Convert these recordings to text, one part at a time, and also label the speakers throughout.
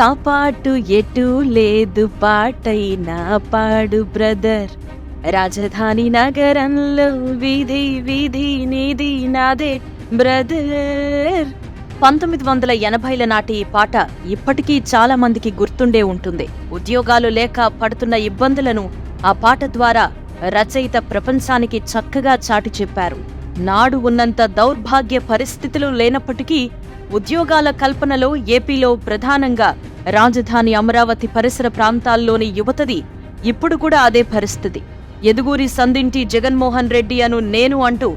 Speaker 1: సాపాటు ఎటు లేదు పాటైనా పాడు బ్రదర్, రాజధాని నగరంలో వీధి వీధి నీది నాదే బ్రదర్. 1980ల నాటి ఈ పాట ఇప్పటికీ చాలా మందికి గుర్తుండే ఉంటుంది. ఉద్యోగాలు లేక పడుతున్న ఇబ్బందులను ఆ పాట ద్వారా రచయిత ప్రపంచానికి చక్కగా చాటి చెప్పారు. నాడు ఉన్నంత దౌర్భాగ్య పరిస్థితులు లేనప్పటికీ ఉద్యోగాల కల్పనలో ఏపీలో ప్రధానంగా రాజధాని అమరావతి పరిసర ప్రాంతాల్లోని యువతది ఇప్పుడు కూడా అదే పరిస్థితి. ఎదుగూరి సందింటి జగన్మోహన్ రెడ్డి అను నేను అంటూ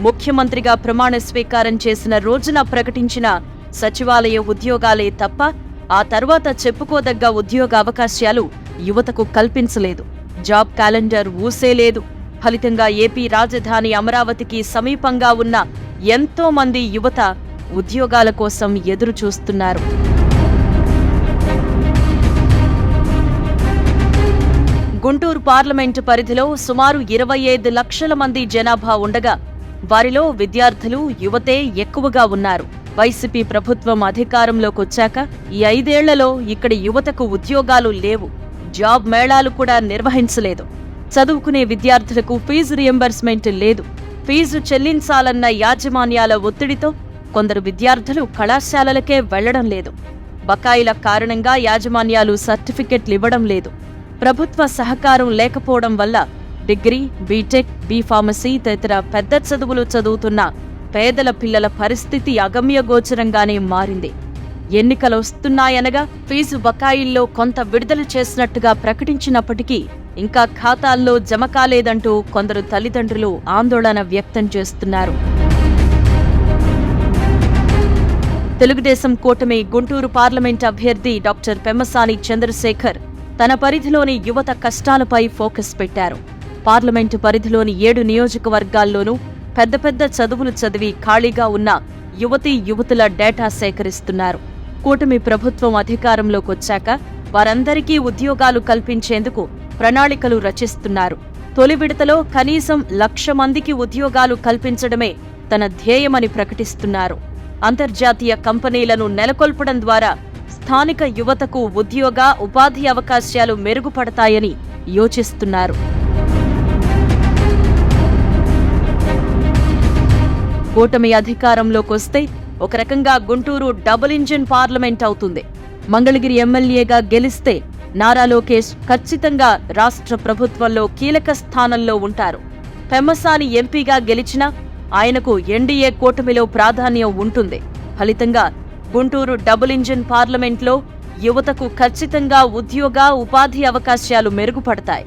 Speaker 1: ముఖ్యమంత్రిగా ప్రమాణ స్వీకారం చేసిన రోజున ప్రకటించిన సచివాలయ ఉద్యోగాలే తప్ప ఆ తర్వాత చెప్పుకోదగ్గ ఉద్యోగ అవకాశాలు యువతకు కల్పించలేదు. Job calendar ఊసేలేదు. ఫలితంగా ఏపీ రాజధాని అమరావతికి సమీపంగా ఉన్న ఎంతో మంది యువత ఉద్యోగాల కోసం ఎదురు చూస్తున్నారు. గుంటూరు పార్లమెంటు పరిధిలో సుమారు 25 లక్షల మంది జనాభా ఉండగా వారిలో విద్యార్థులు, యువతే ఎక్కువగా ఉన్నారు. వైసీపీ ప్రభుత్వం అధికారంలోకొచ్చాక ఈ 5 ఏళ్లలో ఇక్కడి యువతకు ఉద్యోగాలు లేవు. జాబ్ మేళాలు కూడా నిర్వహించలేదు. చదువుకునే విద్యార్థులకు ఫీజు రియంబర్స్మెంట్ లేదు. ఫీజు చెల్లించాలన్న యాజమాన్యాల ఒత్తిడితో కొందరు విద్యార్థులు కళాశాలలకే వెళ్లడం లేదు. బకాయిల కారణంగా యాజమాన్యాలు సర్టిఫికెట్లు ఇవ్వడం లేదు. ప్రభుత్వ సహకారం లేకపోవడం వల్ల డిగ్రీ, బీటెక్, బీఫార్మసీ తదితర పెద్ద చదువులు చదువుతున్న పేదల పిల్లల పరిస్థితి అగమ్యగోచరంగానే మారింది. ఎన్నికలు వస్తున్నాయనగా ఫీజు బకాయిల్లో కొంత విడుదల చేసినట్టుగా ప్రకటించినప్పటికీ ఇంకా ఖాతాల్లో జమ కాలేదంటూ కొందరు తల్లిదండ్రులు ఆందోళన వ్యక్తం చేస్తున్నారు. తెలుగుదేశం కూటమి గుంటూరు పార్లమెంట్ అభ్యర్థి డాక్టర్ పెమ్మసాని చంద్రశేఖర్ తన పరిధిలోని యువత కష్టాలపై ఫోకస్ పెట్టారు. పార్లమెంటు పరిధిలోని 7 నియోజకవర్గాల్లోనూ పెద్ద పెద్ద చదువులు చదివి ఖాళీగా ఉన్న యువతీ యువతుల డేటా సేకరిస్తున్నారు. కూటమి ప్రభుత్వం అధికారంలోకొచ్చాక వారందరికీ ఉద్యోగాలు కల్పించేందుకు ప్రణాళికలు రచిస్తున్నారు. తొలి విడతలో కనీసం 1,00,000 మందికి ఉద్యోగాలు కల్పించడమే తన ధ్యేయమని ప్రకటిస్తున్నారు. అంతర్జాతీయ కంపెనీలను నెలకొల్పడం ద్వారా స్థానిక యువతకు ఉద్యోగ, ఉపాధి అవకాశాలు మెరుగుపడతాయని యోచిస్తున్నారు. కూటమి అధికారంలోకొస్తే ఒక రకంగా గుంటూరు డబుల్ ఇంజిన్ పార్లమెంట్ అవుతుంది. మంగళగిరి ఎమ్మెల్యేగా గెలిస్తే నారా లోకేష్ ఖచ్చితంగా రాష్ట్ర ప్రభుత్వంలో కీలక స్థానంలో ఉంటారు. పెమ్మసాని ఎంపీగా గెలిచినా ఆయనకు ఎన్డీఏ కూటమిలో ప్రాధాన్యం ఉంటుంది. ఫలితంగా గుంటూరు డబుల్ ఇంజిన్ పార్లమెంట్లో యువతకు ఖచ్చితంగా ఉద్యోగ, ఉపాధి అవకాశాలు మెరుగుపడతాయి.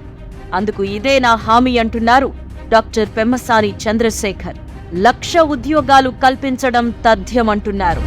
Speaker 1: అందుకు ఇదే నా హామీ అంటున్నారు డాక్టర్ పెమ్మసాని చంద్రశేఖర్. 1,00,000 ఉద్యోగాలు కల్పించడం తథ్యమంటున్నారు.